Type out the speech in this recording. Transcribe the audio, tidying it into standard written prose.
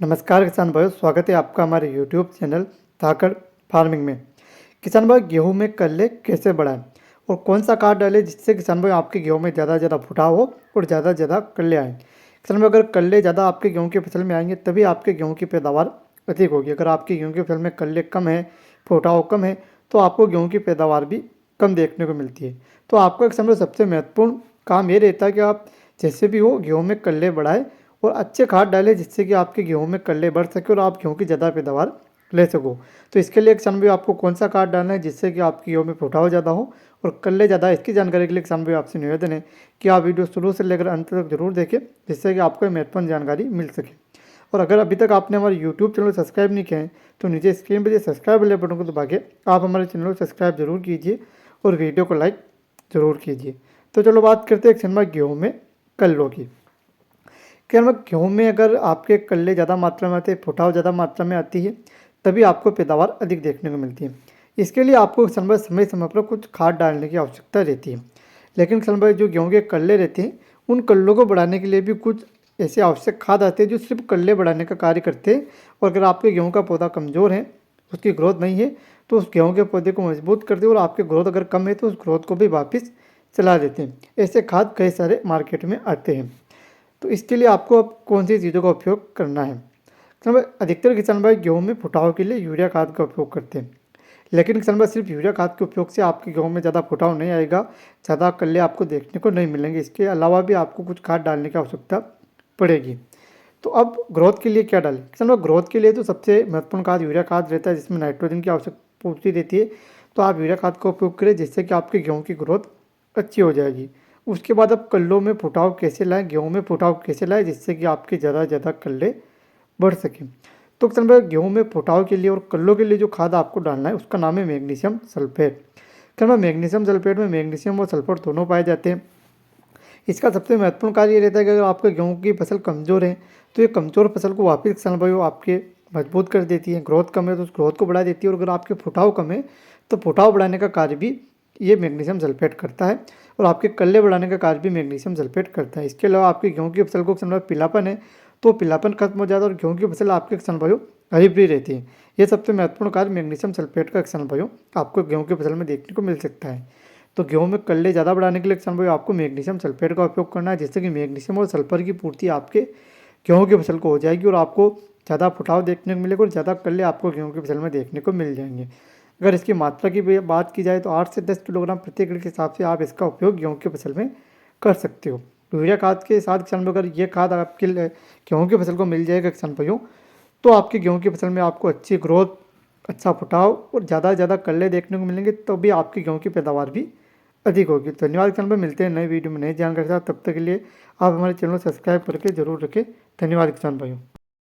नमस्कार किसान भाइयों, स्वागत है आपका हमारे यूट्यूब चैनल धाकड़ फार्मिंग में। किसान भाई, गेहूं में कल्ले कैसे बढ़ाएं और कौन सा खाद डालें जिससे किसान भाई आपके गेहूं में ज़्यादा फुटाव हो और ज़्यादा कल्ले आएँ। किसान भाई, अगर कल्ले ज़्यादा आपके गेहूं की फसल में आएंगे तभी आपके गेहूं की पैदावार अधिक होगी। अगर आपकी गेहूं की फसल में कल्ले कम है, फुटाव कम है, तो आपको गेहूँ की पैदावार भी कम देखने को मिलती है। तो आपका किसान भाई सबसे महत्वपूर्ण काम ये रहता है कि आप जैसे भी हो गेहूँ में कल्ले बढ़ाएं और अच्छे खाद डालें जिससे कि आपके गेहूं में कल्ले बढ़ सके और आप गेहूं की ज़्यादा पैदावार ले सको। तो इसके लिए किसान भाई आपको कौन सा खाद डालना है जिससे कि आपकी गेहूं में फुटाव ज़्यादा हो और कल्ले ज़्यादा, इसकी जानकारी के लिए किसान भाई आपसे निवेदन है कि आप वीडियो शुरू से लेकर अंत तक जरूर देखें जिससे कि आपको महत्वपूर्ण जानकारी मिल सके। और अगर अभी तक आपने हमारे यूट्यूब चैनल को सब्सक्राइब नहीं किया है तो नीचे स्क्रीन पर जो सब्सक्राइब वाले बटन को दबा के आप हमारे चैनल को सब्सक्राइब जरूर कीजिए और वीडियो को लाइक ज़रूर कीजिए। तो चलो बात करते हैं किसान भाई गेहूँ में कल्लों की। क्या मतलब गेहूँ में अगर आपके कल्ले ज़्यादा मात्रा में आते हैं, फुटाव ज़्यादा मात्रा में आती है, तभी आपको पैदावार अधिक देखने को मिलती है। इसके लिए आपको समय समय पर कुछ खाद डालने की आवश्यकता रहती है। लेकिन किसान भाई, जो गेहूँ के कल्ले रहते हैं उन कल्लों को बढ़ाने के लिए भी कुछ ऐसे आवश्यक खाद आते हैं जो सिर्फ कल्ले बढ़ाने का कार्य करते हैं। और अगर आपके गेहूँ का पौधा कमज़ोर है, उसकी ग्रोथ नहीं है, तो उस गेहूँ के पौधे को मजबूत करते हैं और आपकी ग्रोथ अगर कम है तो उस ग्रोथ को भी वापस चला देते हैं। ऐसे खाद कई सारे मार्केट में आते हैं। तो इसके लिए आपको अब कौन सी चीज़ों का उपयोग करना है। किसान भाई, अधिकतर किसान भाई गेहूँ में फुटाव के लिए यूरिया खाद का उपयोग करते हैं। लेकिन किसान भाई, सिर्फ यूरिया खाद के उपयोग से आपके गेहूँ में ज़्यादा फुटाव नहीं आएगा, ज़्यादा कल्ले आपको देखने को नहीं मिलेंगे। इसके अलावा भी आपको कुछ खाद डालने की आवश्यकता पड़ेगी। तो अब ग्रोथ के लिए क्या डालें। किसान भाई, ग्रोथ के लिए तो सबसे महत्वपूर्ण खाद यूरिया खाद रहता है जिसमें नाइट्रोजन की आवश्यक पूर्ति रहती है। तो आप यूरिया खाद का उपयोग करें जिससे कि आपके गेहूँ की ग्रोथ अच्छी हो जाएगी। उसके बाद अब कल्लों में फुटाव कैसे लाएं, गेहूं में फुटाव कैसे लाएं जिससे कि आपके ज़्यादा कल्ले बढ़ सकें। तो किसान भाई, गेहूं में फुटाव के लिए और कल्लों के लिए जो खाद आपको डालना है उसका नाम है मैग्नीशियम सल्फेट। किसान भाई, मैग्नीशियम सल्फेट में मैग्नीशियम और सल्फर दोनों पाए जाते हैं। इसका सबसे महत्वपूर्ण कार्य ये रहता है कि अगर आपके गेहूँ की फसल कमज़ोर है तो ये कमज़ोर फसल को वापस किसान भाई आपके मजबूत कर देती है। ग्रोथ कम है तो उस ग्रोथ को बढ़ा देती है और अगर आपके फुटाव कम है तो फुटाव बढ़ाने का कार्य भी ये मैग्नीशियम सल्फेट करता है और आपके कल्ले बढ़ाने का कार्य भी मैग्नीशियम सल्फेट करता है। इसके अलावा आपकी गेहूँ की फसल को किसान भाई पीलापन है तो पीलापन खत्म हो जाता है और गेहूँ की फसल आपके किसान भाइयों हरी भरी रहती है। ये सबसे महत्वपूर्ण कार्य मैग्नीशियम सल्फेट का किसान भाइयों आपको गेहूँ की फसल में देखने को मिल सकता है। तो गेहूं में कल्ले ज़्यादा बढ़ाने के लिए किसान भाई आपको मैग्नीशियम सल्फेट का उपयोग करना है जिससे कि मैग्नीशियम और सल्फर की पूर्ति आपके गेहूं की फसल को हो जाएगी और आपको ज़्यादा फुटाव देखने को मिलेगा और ज़्यादा कल्ले आपको गेहूं की फसल में देखने को मिल जाएंगे। अगर इसकी मात्रा की बात की जाए तो 8 से 10 किलोग्राम प्रति एकड़ के हिसाब से आप इसका उपयोग गेहूँ की फसल में कर सकते हो। यूरिया खाद के साथ किसान भाई अगर ये खाद आपके गेहूँ की फसल को मिल जाएगा किसान भाइयों, तो आपकी गेहूँ की फसल में आपको अच्छी ग्रोथ, अच्छा फुटाव और ज़्यादा कल्ले देखने को मिलेंगे, तो भी आपकी गेहूँ की पैदावार भी अधिक होगी। धन्यवाद किसान भाई, मिलते हैं नए वीडियो में नई जानकारी के साथ। तब तक के लिए आप हमारे चैनल को सब्सक्राइब करके जरूर रखें। धन्यवाद किसान भाइयों।